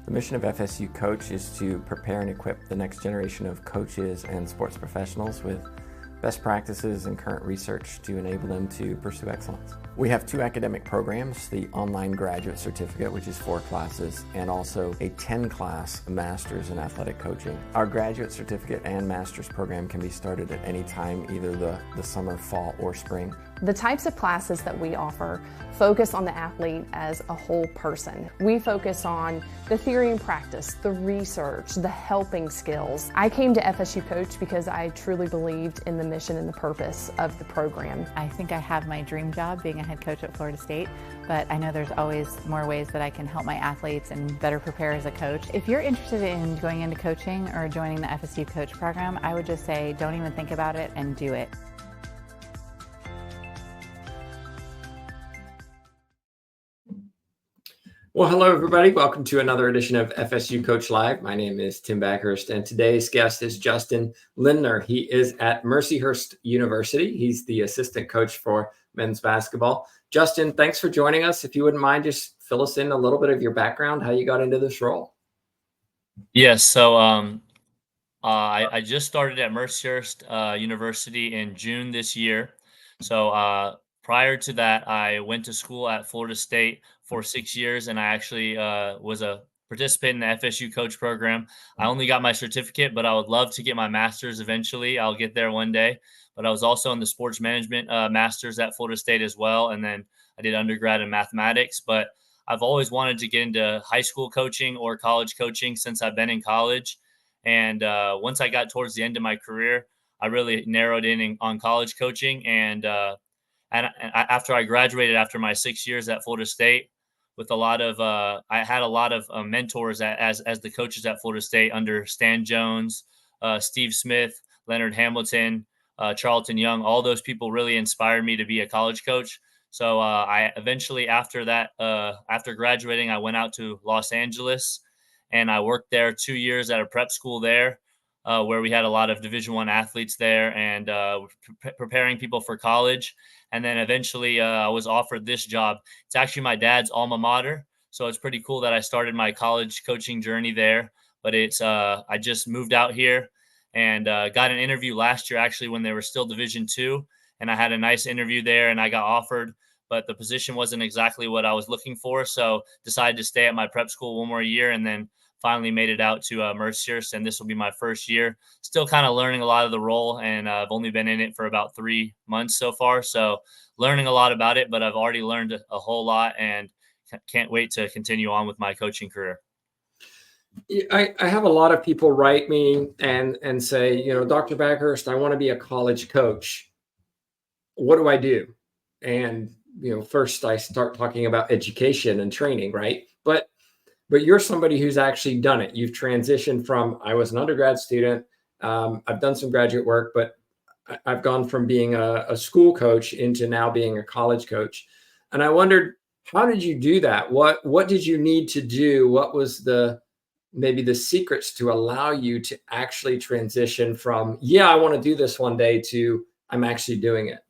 The mission of FSU Coach is to prepare and equip the next generation of coaches and sports professionals with best practices and current research to enable them to pursue excellence. We have 2 academic programs, the online graduate certificate, which is 4 classes, and also a 10-class master's in athletic coaching. Our graduate certificate and master's program can be started at any time, either the summer, fall, or spring. The types of classes that we offer focus on the athlete as a whole person. We focus on the theory and practice, the research, the helping skills. I came to FSU Coach because I truly believed in the mission and the purpose of the program. I think I have my dream job being a head coach at Florida State, but I know there's always more ways that I can help my athletes and better prepare as a coach. If you're interested in going into coaching or joining the FSU Coach program, I would just say don't even think about it and do it. Well, hello, everybody. Welcome to another edition of FSU Coach Live. My name is Tim Backhurst, and today's guest is Justin Lindner. He is at Mercyhurst University. He's the assistant coach for men's basketball. Justin, thanks for joining us. If you wouldn't mind, just fill us in a little bit of your background, how you got into this role. Yes, so I just started at Mercyhurst University in June this year. So prior to that, I went to school at Florida State for 6 years, and I actually was a participant in the FSU Coach program. I only got my certificate, but I would love to get my master's eventually. I'll get there one day. But I was also in the sports management master's at Florida State as well, and then I did undergrad in mathematics. But I've always wanted to get into high school coaching or college coaching since I've been in college. And once I got towards the end of my career, I really narrowed in on college coaching. And after I graduated, after my 6 years at Florida State, with a lot of I had a lot of mentors as the coaches at Florida State under Stan Jones, Steve Smith, Leonard Hamilton, Charlton Young. All those people really inspired me to be a college coach. So I eventually, after that, after graduating, I went out to Los Angeles, and I worked there 2 years at a prep school there, where we had a lot of Division I athletes there, and preparing people for college. And then eventually I was offered this job. It's actually my dad's alma mater, so it's pretty cool that I started my college coaching journey there. But it's I just moved out here and got an interview last year, actually, when they were still Division II, and I had a nice interview there, and I got offered, but the position wasn't exactly what I was looking for, so decided to stay at my prep school one more year, and then finally made it out to Mercyhurst, and this will be my first year. Still kind of learning a lot of the role, and I've only been in it for about 3 months so far, so learning a lot about it, but I've already learned a whole lot and can't wait to continue on with my coaching career. I have a lot of people write me and say, Dr. Backhurst, I want to be a college coach. What do I do? And, first I start talking about education and training, right? But you're somebody who's actually done it. You've transitioned from, I was an undergrad student. I've done some graduate work, but I've gone from being a school coach into now being a college coach. And I wondered, how did you do that? What did you need to do? What was maybe the secrets to allow you to actually transition from, I want to do this one day, to I'm actually doing it?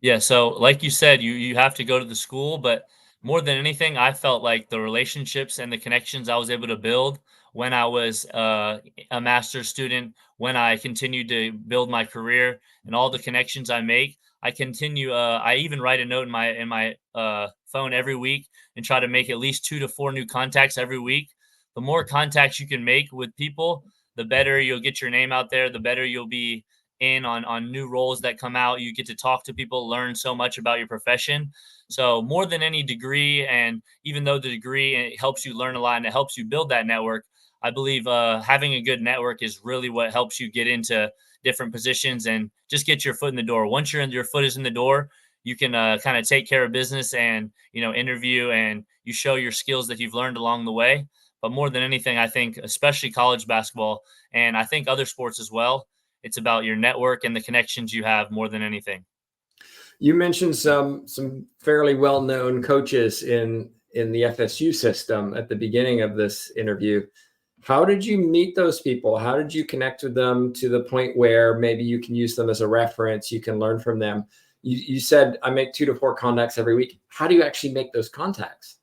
Yeah, so like you said, you have to go to the school, but more than anything, I felt like the relationships and the connections I was able to build when I was a master's student, when I continued to build my career, and all the connections I make, I continue. I even write a note in my phone every week and try to make at least 2 to 4 new contacts every week. The more contacts you can make with people, the better you'll get your name out there, the better you'll be in on new roles that come out. You get to talk to people, learn so much about your profession. So more than any degree, and even though the degree it helps you learn a lot and it helps you build that network, I believe having a good network is really what helps you get into different positions and just get your foot in the door. Once your foot is in the door, you can kind of take care of business and interview, and you show your skills that you've learned along the way. But more than anything, I think especially college basketball, and I think other sports as well, it's about your network and the connections you have more than anything. You mentioned some fairly well-known coaches in the FSU system at the beginning of this interview. How did you meet those people? How did you connect with them to the point where maybe you can use them as a reference, you can learn from them? You said I make 2 to 4 contacts every week. How do you actually make those contacts?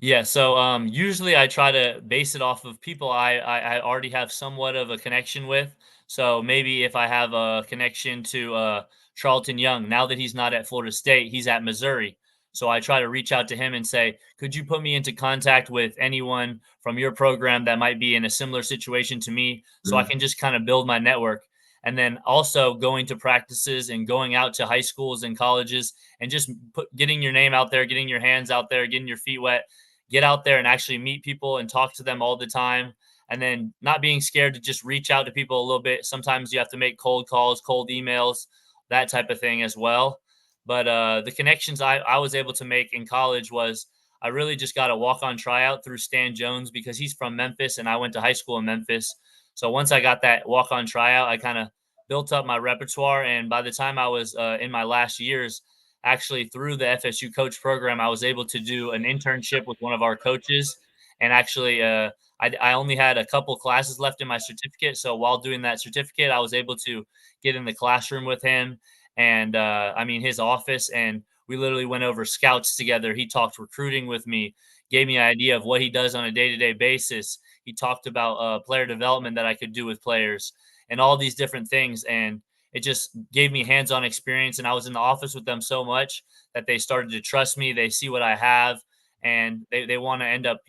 Yeah, so usually I try to base it off of people I already have somewhat of a connection with. So maybe if I have a connection to Charlton Young, now that he's not at Florida State, he's at Missouri. So I try to reach out to him and say, could you put me into contact with anyone from your program that might be in a similar situation to me, so I Mm. can just kind of build my network. And then also going to practices and going out to high schools and colleges and just getting your name out there, getting your hands out there, getting your feet wet, get out there and actually meet people and talk to them all the time. And then not being scared to just reach out to people a little bit. Sometimes you have to make cold calls, cold emails, that type of thing as well. But the connections I was able to make in college was I really just got a walk on tryout through Stan Jones because he's from Memphis and I went to high school in Memphis. So once I got that walk on tryout, I kind of built up my repertoire. And by the time I was in my last years, actually through the FSU coach program, I was able to do an internship with one of our coaches. And actually, I only had a couple classes left in my certificate. So while doing that certificate, I was able to get in the classroom with him and I mean, his office. And we literally went over scouts together. He talked recruiting with me, gave me an idea of what he does on a day to day basis. He talked about player development that I could do with players and all these different things. And it just gave me hands-on experience, and I was in the office with them so much that they started to trust me. They see what I have, and they want to end up,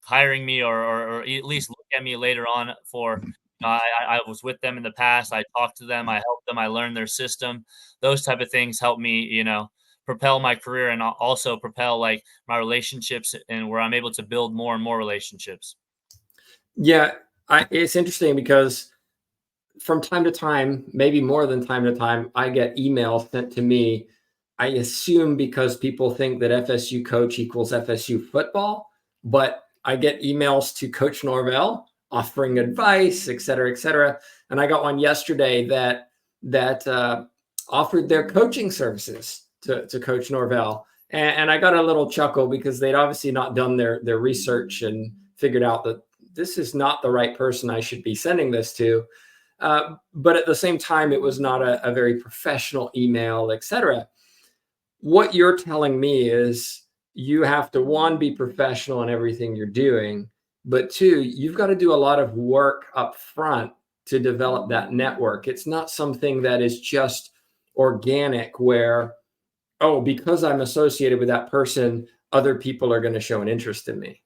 hiring me or at least look at me later on for I was with them in the past. I talked to them, I helped them, I learned their system. Those type of things help me, propel my career and also propel like my relationships and where I'm able to build more and more relationships. Yeah, it's interesting because from time to time, maybe more than time to time, I get emails sent to me. I assume because people think that FSU coach equals FSU football, but I get emails to Coach Norvell offering advice, et cetera, et cetera. And I got one yesterday that offered their coaching services to Coach Norvell. And I got a little chuckle because they'd obviously not done their research and figured out that this is not the right person I should be sending this to. But at the same time, it was not a very professional email, etc. What you're telling me is you have to, one, be professional in everything you're doing, but two, you've got to do a lot of work up front to develop that network. It's not something that is just organic where, oh, because I'm associated with that person, other people are going to show an interest in me.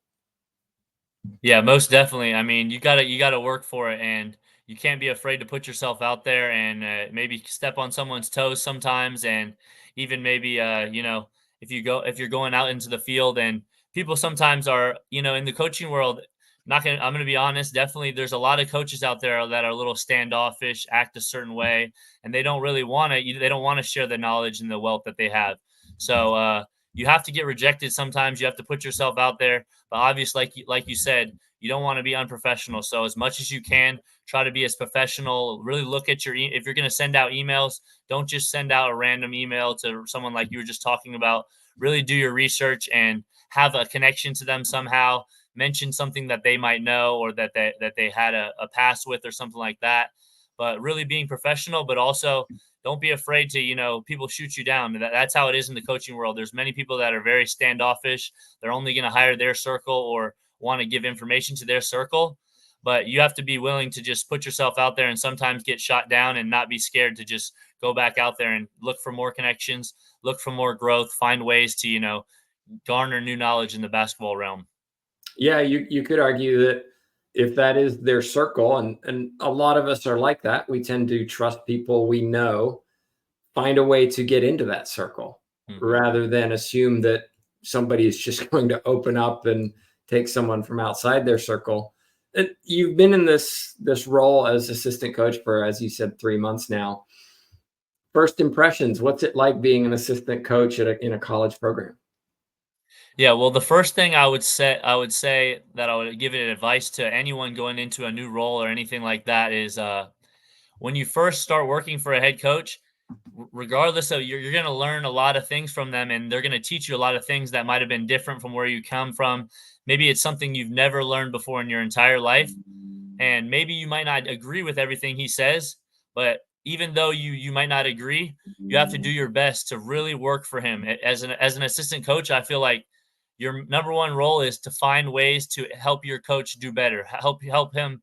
Yeah, most definitely. I mean, you gotta work for it, and you can't be afraid to put yourself out there and maybe step on someone's toes sometimes, and even maybe if you're going out into the field and people sometimes are in the coaching world. Not gonna I'm gonna be honest. Definitely, there's a lot of coaches out there that are a little standoffish, act a certain way, and they don't really want to. They don't want to share the knowledge and the wealth that they have. So you have to get rejected sometimes. You have to put yourself out there, but obviously, like you said, you don't want to be unprofessional. So as much as you can, try to be as professional. Really look at if you're going to send out emails, don't just send out a random email to someone like you were just talking about. Really do your research and have a connection to them somehow. Mention something that they might know or that they had a past with or something like that. But really being professional, but also don't be afraid to people shoot you down. That's how it is in the coaching world. There's many people that are very standoffish. They're only going to hire their circle or want to give information to their circle. But you have to be willing to just put yourself out there and sometimes get shot down and not be scared to just go back out there and look for more connections, look for more growth, find ways to garner new knowledge in the basketball realm. Yeah, you could argue that if that is their circle, and a lot of us are like that, we tend to trust people we know, find a way to get into that circle Mhm. rather than assume that somebody is just going to open up and take someone from outside their circle. You've been in this role as assistant coach for, as you said, 3 months now. First impressions, what's it like being an assistant coach in a college program? Yeah, well, the first thing I would say that I would give it advice to anyone going into a new role or anything like that is when you first start working for a head coach, regardless of you're going to learn a lot of things from them, and they're going to teach you a lot of things that might have been different from where you come from. Maybe it's something you've never learned before in your entire life, and maybe you might not agree with everything he says, but even though you might not agree, you have to do your best to really work for him. As an assistant coach, I feel like your number one role is to find ways to help your coach do better, help him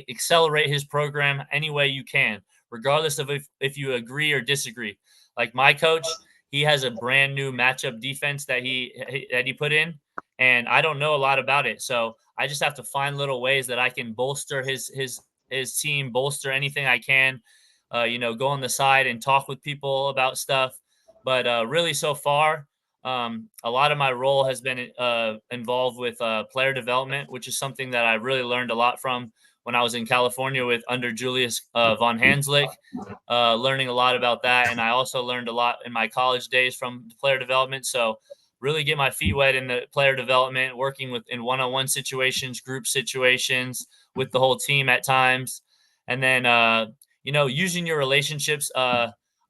accelerate his program any way you can, regardless of if you agree or disagree. Like my coach, he has a brand new matchup defense that he put in, and I don't know a lot about it, so I just have to find little ways that I can bolster his team, bolster anything I can. Go on the side and talk with people about stuff. But really, so far, a lot of my role has been involved with player development, which is something that I really learned a lot from when I was in California with under Julius von Hanslick, learning a lot about that. And I also learned a lot in my college days from player development. So really get my feet wet in the player development, working with in one-on-one situations, group situations with the whole team at times. And then, using your relationships.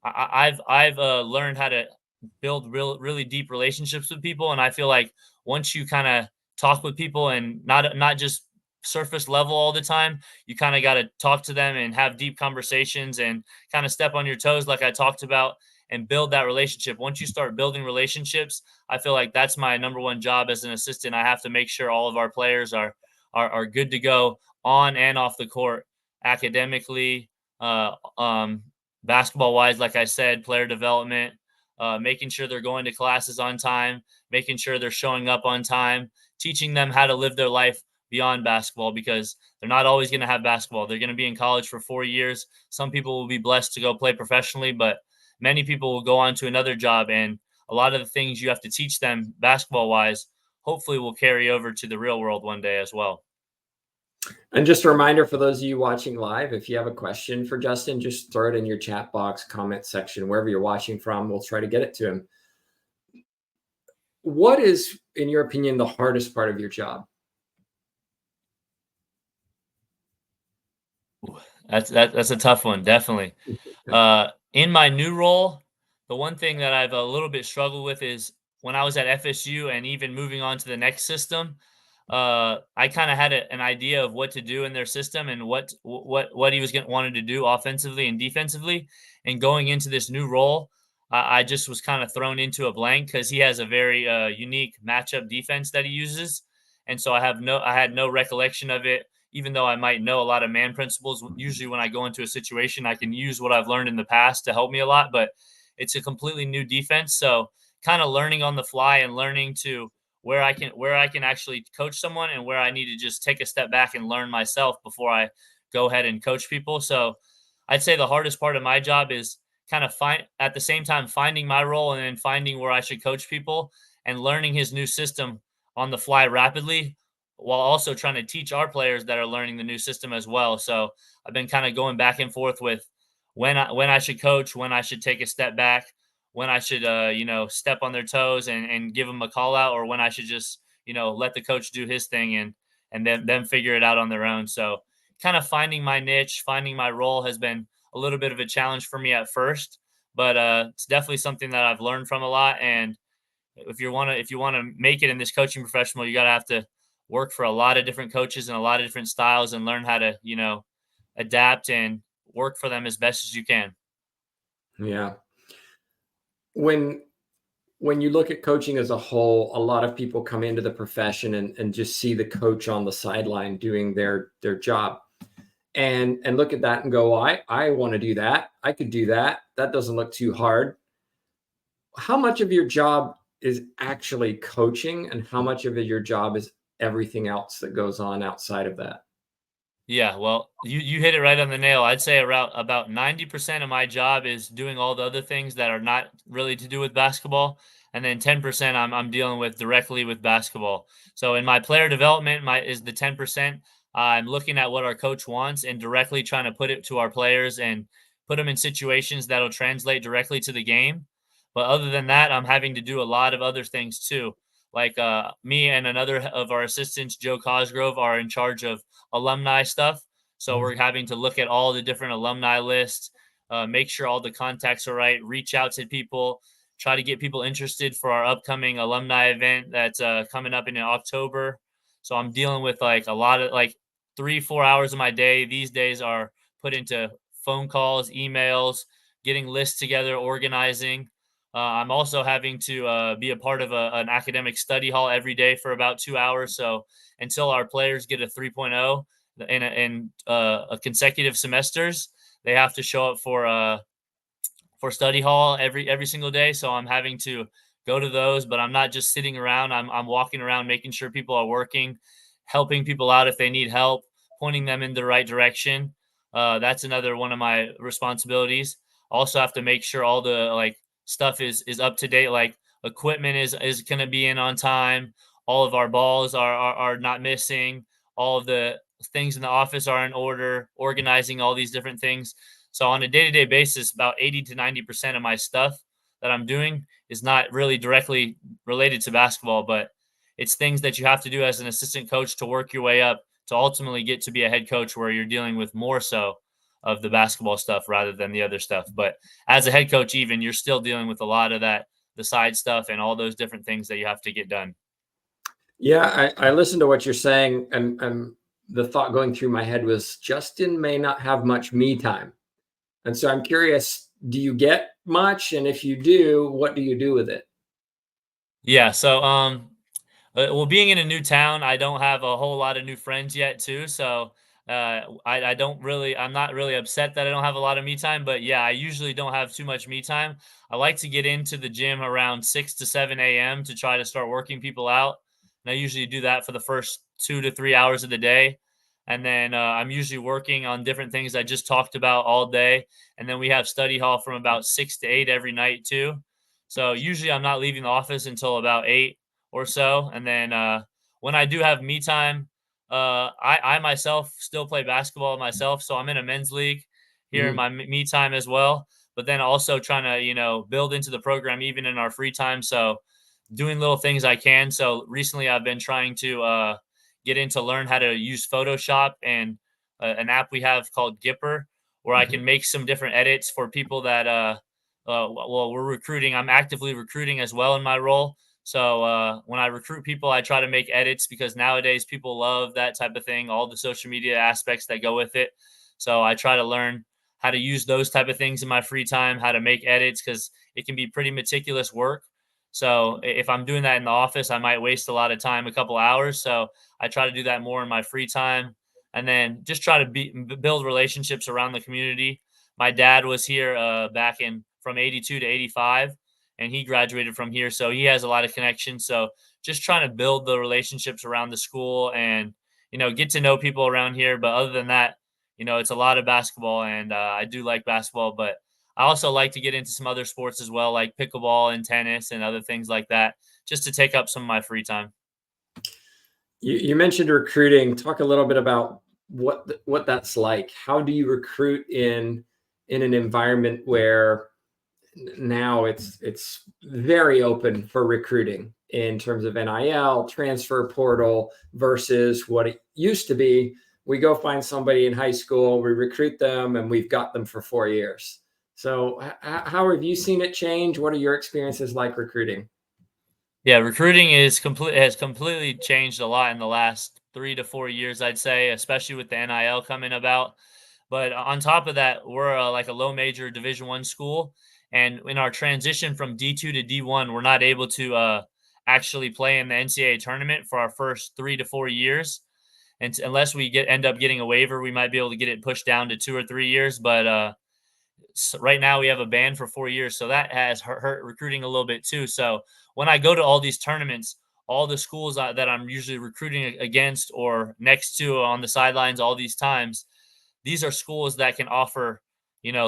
I've learned how to build really deep relationships with people, and I feel like once you kind of talk with people and not just surface level all the time, you kind of got to talk to them and have deep conversations and kind of step on your toes like I talked about and build that relationship. Once you start building relationships, I feel like that's my number one job as an assistant. I have to make sure all of our players are good to go on and off the court, academically, basketball wise, like I said, player development, making sure they're going to classes on time, making sure they're showing up on time, teaching them how to live their life beyond basketball, because they're not always going to have basketball. They're going to be in college for 4 years. Some people will be blessed to go play professionally, but many people will go on to another job. And a lot of the things you have to teach them basketball wise, hopefully will carry over to the real world one day as well. And just a reminder for those of you watching live, if you have a question for Justin, just throw it in your chat box, comment section, wherever you're watching from. We'll try to get it to him. What is, in your opinion, the hardest part of your job? That's a tough one, definitely. In my new role, the one thing that I've a little bit struggled with is when I was at FSU and even moving on to the next system, I kind of had an idea of what to do in their system and what he was wanted to do offensively and defensively. And going into this new role, I just was kind of thrown into a blank because he has a very unique matchup defense that he uses, and so I had no recollection of it. Even though I might know a lot of man principles, usually when I go into a situation, I can use what I've learned in the past to help me a lot. But it's a completely new defense, so kind of learning on the fly and learning to where I can actually coach someone and where I need to just take a step back and learn myself before I go ahead and coach people. So I'd say the hardest part of my job is kind of at the same time finding my role and then finding where I should coach people and learning his new system on the fly rapidly, while also trying to teach our players that are learning the new system as well. So I've been kind of going back and forth with when I should coach, when I should take a step back, when I should step on their toes and give them a call out, or when I should just let the coach do his thing and then them figure it out on their own. So kind of finding my niche, finding my role has been a little bit of a challenge for me at first, but it's definitely something that I've learned from a lot. And if you want to make it in this coaching professional, you got to have to work for a lot of different coaches and a lot of different styles and learn how to adapt and work for them as best as you can. Yeah. When you look at coaching as a whole, a lot of people come into the profession and just see the coach on the sideline doing their job and look at that and go, I want to do that. I could do that. That doesn't look too hard. How much of your job is actually coaching and how much of your job is everything else that goes on outside of that? Yeah, well, you hit it right on the nail. I'd say around about 90% of my job is doing all the other things that are not really to do with basketball, and then 10% I'm dealing with directly with basketball. So in my player development, is the 10%. I'm looking at what our coach wants and directly trying to put it to our players and put them in situations that'll translate directly to the game. But other than that, I'm having to do a lot of other things too. Like me and another of our assistants, Joe Cosgrove, are in charge of alumni stuff. So we're having to look at all the different alumni lists, make sure all the contacts are right, reach out to people, try to get people interested for our upcoming alumni event that's coming up in October. So I'm dealing with like a lot of 3-4 hours of my day these days are put into phone calls, emails, getting lists together, organizing. I'm also having to be a part of an academic study hall every day for about 2 hours. So until our players get a 3.0 in consecutive semesters, they have to show up for study hall every single day. So I'm having to go to those, but I'm not just sitting around. I'm walking around, making sure people are working, helping people out if they need help, pointing them in the right direction. That's another one of my responsibilities. Also have to make sure all the stuff is up to date. Like equipment is going to be in on time. All of our balls are not missing. All of the things in the office are in order. Organizing all these different things. So on a day-to-day basis, about 80 to 90% of my stuff that I'm doing is not really directly related to basketball, but it's things that you have to do as an assistant coach to work your way up to ultimately get to be a head coach where you're dealing with more so of the basketball stuff rather than the other stuff. But as a head coach, even you're still dealing with a lot of that, the side stuff and all those different things that you have to get done. Yeah, I listened to what you're saying, and the thought going through my head was Justin may not have much me time. And so I'm curious, do you get much? And if you do, what do you do with it? Yeah. So, well, being in a new town, I don't have a whole lot of new friends yet, too. So, I don't really, I'm not really upset that I don't have a lot of me time. But yeah, I usually don't have too much me time. I like to get into the gym around 6 to 7 a.m. to try to start working people out. And I usually do that for the first 2 to 3 hours of the day. And then I'm usually working on different things I just talked about all day. And then we have study hall from about 6 to 8 every night, too. So usually I'm not leaving the office until about 8 or so. And then when I do have me time, I myself still play basketball myself. So I'm in a men's league here in Mm. my me time as well. But then also trying to, build into the program even in our free time. So doing little things I can. So recently I've been trying to get in to learn how to use Photoshop and an app we have called Gipper, where I Mhm. can make some different edits for people that, well, we're recruiting. I'm actively recruiting as well in my role. So when I recruit people, I try to make edits because nowadays people love that type of thing, all the social media aspects that go with it. So I try to learn how to use those type of things in my free time, how to make edits because it can be pretty meticulous work. So if I'm doing that in the office, I might waste a lot of time, a couple hours. So I try to do that more in my free time, and then just try to build relationships around the community. My dad was here back in from 82 to 85, and he graduated from here. So he has a lot of connections. So just trying to build the relationships around the school and, get to know people around here. But other than that, it's a lot of basketball, and I do like basketball, but I also like to get into some other sports as well, like pickleball and tennis and other things like that, just to take up some of my free time. You mentioned recruiting. Talk a little bit about what that's like. How do you recruit in an environment where now it's very open for recruiting in terms of NIL, transfer portal versus what it used to be. We go find somebody in high school, we recruit them, and we've got them for 4 years. So, how have you seen it change? What are your experiences like recruiting? Yeah, recruiting has completely changed a lot in the last 3 to 4 years, I'd say, especially with the NIL coming about. But on top of that, we're like a low major Division 1 school, and in our transition from D2 to D1, we're not able to actually play in the NCAA tournament for our first 3 to 4 years, and unless we end up getting a waiver, we might be able to get it pushed down to 2 or 3 years. But right now we have a ban for 4 years, so that has hurt recruiting a little bit too. So when I go to all these tournaments, all the schools that I'm usually recruiting against or next to on the sidelines all these times, these are schools that can offer,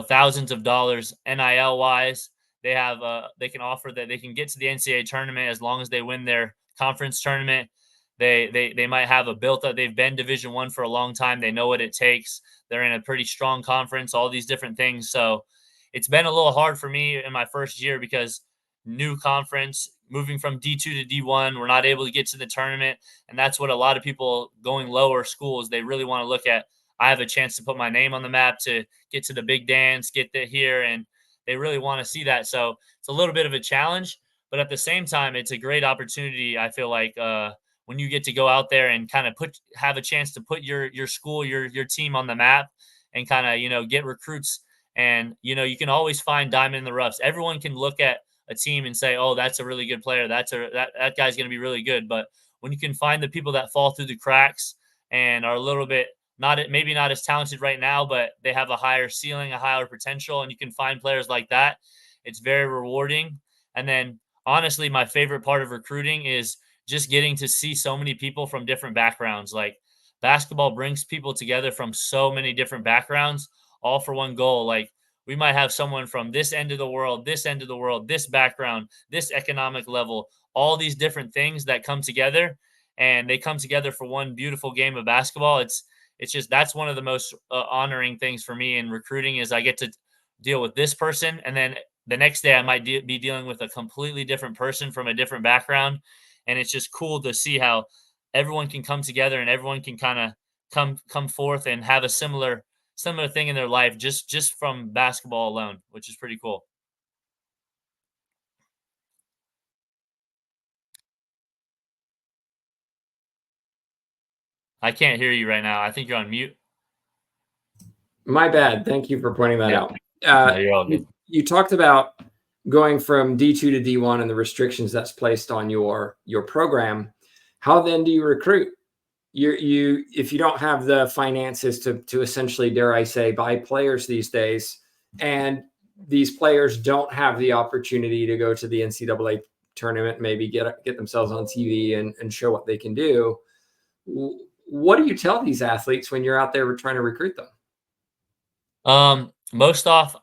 thousands of dollars NIL wise. They can offer that they can get to the NCAA tournament as long as they win their conference tournament. They might have a built up. They've been Division 1 for a long time. They know what it takes. They're in a pretty strong conference. All these different things. So it's been a little hard for me in my first year because new conference, moving from D2 to D1, we're not able to get to the tournament, and that's what a lot of people going lower schools they really want to look at. I have a chance to put my name on the map to get to the big dance, get there here, and they really want to see that. So it's a little bit of a challenge, but at the same time, it's a great opportunity. I feel like when you get to go out there and kind of have a chance to put your school, your team on the map, and kind of get recruits. And you can always find diamond in the roughs. Everyone can look at a team and say, oh, that's a really good player. That guy's going to be really good. But when you can find the people that fall through the cracks and are a little bit maybe not as talented right now, but they have a higher ceiling, a higher potential, and you can find players like that, it's very rewarding. And then honestly, my favorite part of recruiting is just getting to see so many people from different backgrounds. Like basketball brings people together from so many different backgrounds, all for one goal. Like we might have someone from this end of the world, this end of the world, this background, this economic level, all these different things that come together, and they come together for one beautiful game of basketball. It's just, that's one of the most honoring things for me in recruiting is I get to deal with this person, and then the next day I might be dealing with a completely different person from a different background. And it's just cool to see how everyone can come together and everyone can kind of come forth and have a similar thing in their life just from basketball alone, which is pretty cool. I can't hear you right now. I think you're on mute. My bad. Thank you for pointing that out. No, you're all good. You talked about going from D2 to D1 and the restrictions that's placed on your program. How then do you recruit? If you don't have the finances to essentially, dare I say, buy players these days, and these players don't have the opportunity to go to the NCAA tournament, maybe get themselves on TV and show what they can do. What do you tell these athletes when you're out there trying to recruit them? Most off,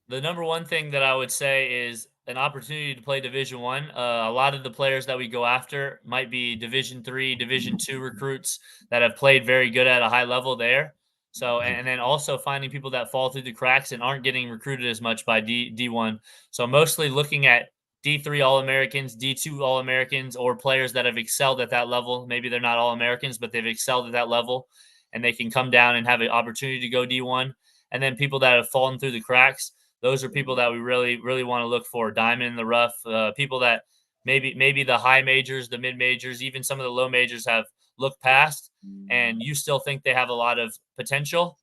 the number one thing that I would say is an opportunity to play Division One. A lot of the players that we go after might be Division Three, Division Two recruits that have played very good at a high level there. So, and then also finding people that fall through the cracks and aren't getting recruited as much by D1. So mostly looking at D3 All-Americans, D2 All-Americans, or players that have excelled at that level. Maybe they're not All-Americans, but they've excelled at that level, and they can come down and have an opportunity to go D1. And then people that have fallen through the cracks, those are people that we really, really want to look for. Diamond in the rough, people that maybe the high majors, the mid majors, even some of the low majors have looked past, and you still think they have a lot of potential.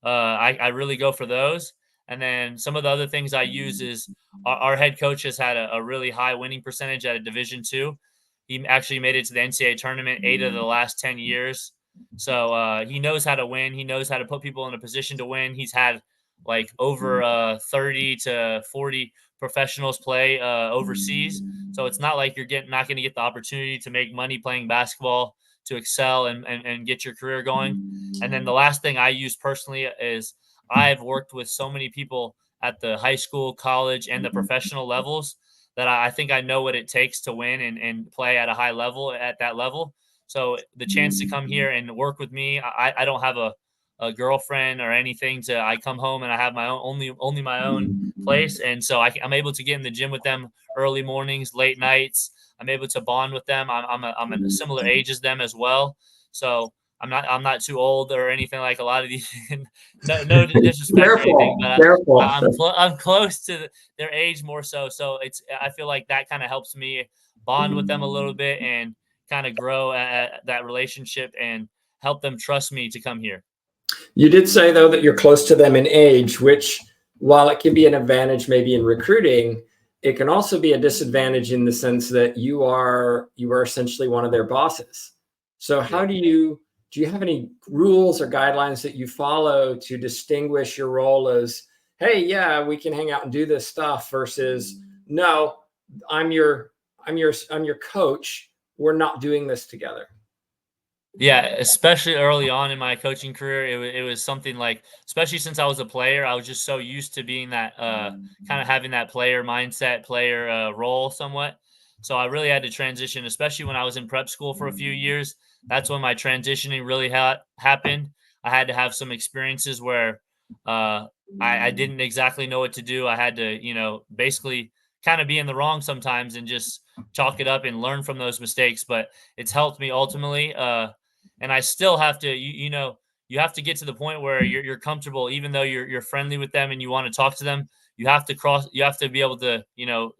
I really go for those. And then some of the other things I use is our head coach has had a really high winning percentage at a Division II. He actually made it to the NCAA tournament 8 of the last 10 years. So he knows how to win. He knows how to put people in a position to win. He's had like over 30 to 40 professionals play overseas. So it's not like you're not going to get the opportunity to make money playing basketball, to excel and get your career going. And then the last thing I use personally is I've worked with so many people at the high school, college, and the professional levels that I think I know what it takes to win and play at a high level at that level. So the chance to come here and work with me, I don't have a girlfriend or anything I come home and I have my own, only my own place. And so I'm able to get in the gym with them early mornings, late nights. I'm able to bond with them. I'm a similar age as them as well. So I'm not too old or anything like a lot of these. no disrespect or anything, but I'm close to their age more so. So I feel like that kind of helps me bond with them a little bit and kind of grow that relationship and help them trust me to come here. You did say though that you're close to them in age, which while it can be an advantage maybe in recruiting, it can also be a disadvantage in the sense that you are essentially one of their bosses. So how do you have any rules or guidelines that you follow to distinguish your role as, hey, yeah, we can hang out and do this stuff versus, no, I'm your coach. We're not doing this together. Yeah, especially early on in my coaching career, it was something like, especially since I was a player, I was just so used to being that kind of having that player mindset, player role somewhat. So I really had to transition, especially when I was in prep school for a few years. That's when my transitioning really happened. I had to have some experiences where I didn't exactly know what to do. I had to, basically kind of be in the wrong sometimes and just chalk it up and learn from those mistakes. But it's helped me ultimately. And I still have to, you have to get to the point where you're comfortable, even though you're friendly with them and you want to talk to them. You have to be able to,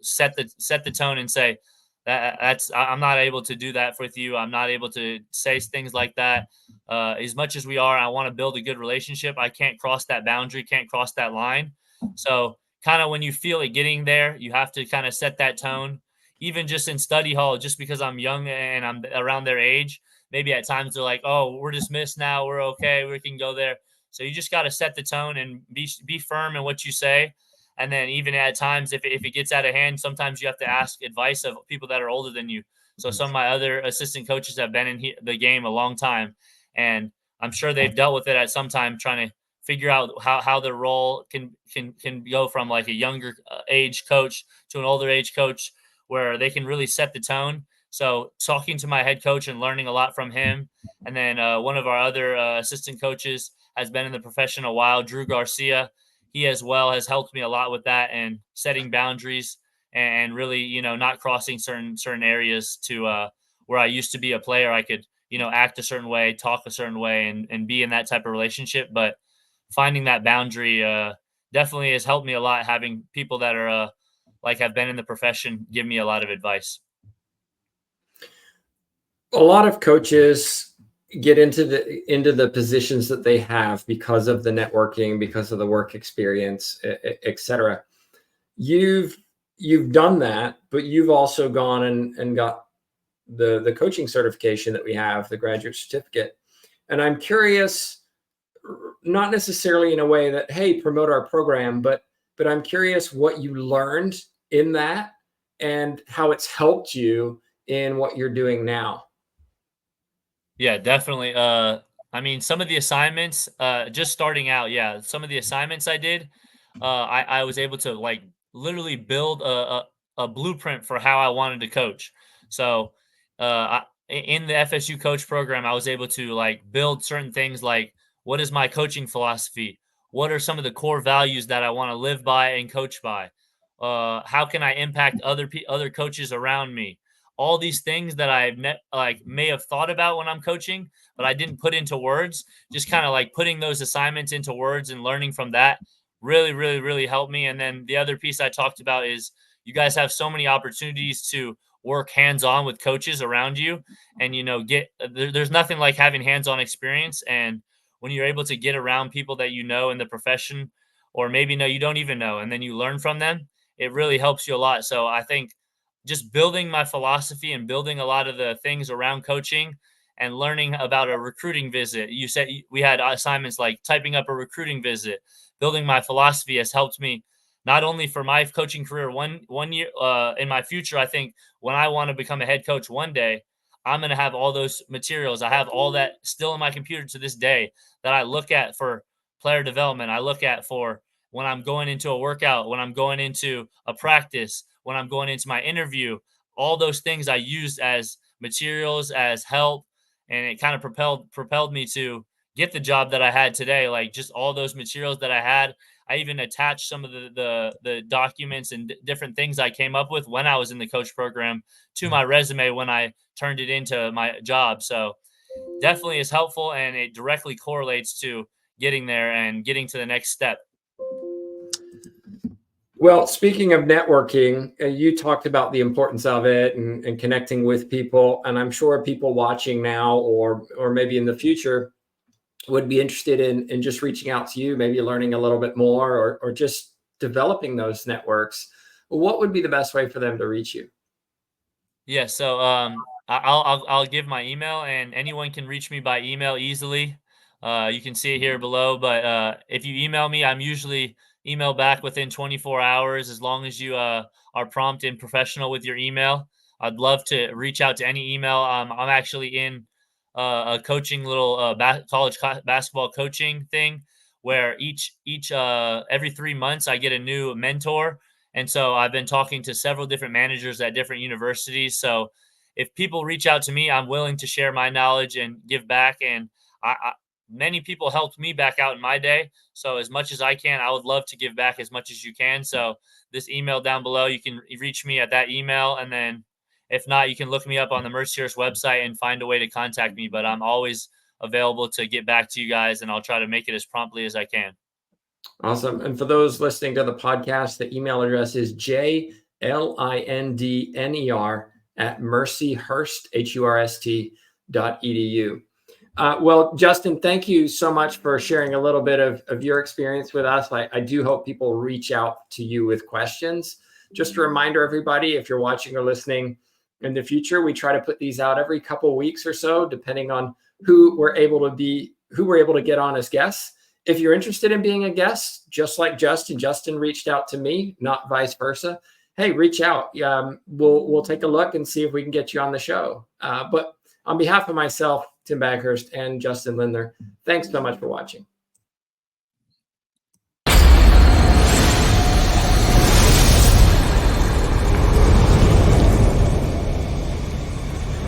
set the tone and say I'm not able to do that with you. I'm not able to say things like that. As much as we are, I want to build a good relationship. I can't cross that boundary, can't cross that line. So kind of when you feel it getting there, you have to kind of set that tone. Even just in study hall, just because I'm young and I'm around their age, maybe at times they're like, "Oh, we're dismissed now. We're okay. We can go there." So you just got to set the tone and be firm in what you say. And then even at times, if it gets out of hand, sometimes you have to ask advice of people that are older than you. So some of my other assistant coaches have been in the game a long time, and I'm sure they've dealt with it at some time, trying to figure out how their role can go from like a younger age coach to an older age coach, where they can really set the tone. So talking to my head coach and learning a lot from him, and then one of our other assistant coaches has been in the profession a while, Drew Garcia. He as well has helped me a lot with that and setting boundaries and really, not crossing certain areas to where I used to be a player. I could, act a certain way, talk a certain way, and be in that type of relationship. But finding that boundary definitely has helped me a lot. Having people that are like have been in the profession give me a lot of advice. A lot of coaches get into the positions that they have because of the networking, because of the work experience, etc. You've done that, but you've also gone and got the coaching certification that we have, the graduate certificate. And I'm curious, not necessarily in a way that, hey, promote our program, but I'm curious what you learned in that and how it's helped you in what you're doing now. Yeah, definitely. I mean, some of the assignments, just starting out, yeah, some of the assignments I did, I was able to like literally build a blueprint for how I wanted to coach. So, in the FSU coach program, I was able to like build certain things like what is my coaching philosophy? What are some of the core values that I want to live by and coach by? How can I impact other coaches around me? All these things that like may have thought about when I'm coaching, but I didn't put into words. Just kind of like putting those assignments into words and learning from that really, really, really helped me. And then the other piece I talked about is you guys have so many opportunities to work hands-on with coaches around you, and there's nothing like having hands-on experience. And when you're able to get around people that you know in the profession, or maybe no, you don't even know, and then you learn from them, it really helps you a lot. So I think just building my philosophy and building a lot of the things around coaching and learning about a recruiting visit. You said we had assignments like typing up a recruiting visit. Building my philosophy has helped me not only for my coaching career one year in my future. I think when I want to become a head coach one day, I'm going to have all those materials. I have all that still in my computer to this day that I look at for player development. I look at for when I'm going into a workout, when I'm going into a practice, when I'm going into my interview. All those things I used as materials, as help, and it kind of propelled me to get the job that I had today. Like just all those materials that I had. I even attached some of the documents and different things I came up with when I was in the coach program to my resume when I turned it into my job. So definitely is helpful, and it directly correlates to getting there and getting to the next step. Well, speaking of networking, you talked about the importance of it and connecting with people. And I'm sure people watching now or maybe in the future would be interested in just reaching out to you, maybe learning a little bit more or just developing those networks. What would be the best way for them to reach you? Yeah, so I'll give my email, and anyone can reach me by email easily. You can see it here below, but if you email me, I'm usually email back within 24 hours, as long as you are prompt and professional with your email. I'd love to reach out to any email. I'm actually in a coaching little college basketball coaching thing where each every 3 months I get a new mentor. And so I've been talking to several different managers at different universities. So if people reach out to me, I'm willing to share my knowledge and give back. And many people helped me back out in my day. So as much as I can, I would love to give back as much as you can. So this email down below, you can reach me at that email. And then if not, you can look me up on the Mercier's website and find a way to contact me. But I'm always available to get back to you guys, and I'll try to make it as promptly as I can. Awesome. And for those listening to the podcast, the email address is jlindner@mercyhurst.edu. Well, Justin, thank you so much for sharing a little bit of your experience with us. I do hope people reach out to you with questions. Just a reminder, everybody, if you're watching or listening in the future, we try to put these out every couple of weeks or so, depending on who we're able to get on as guests. If you're interested in being a guest, just like Justin reached out to me, not vice versa. Hey, reach out. We'll take a look and see if we can get you on the show. But on behalf of myself, Tim Baghurst, and Justin Lindner, thanks so much for watching.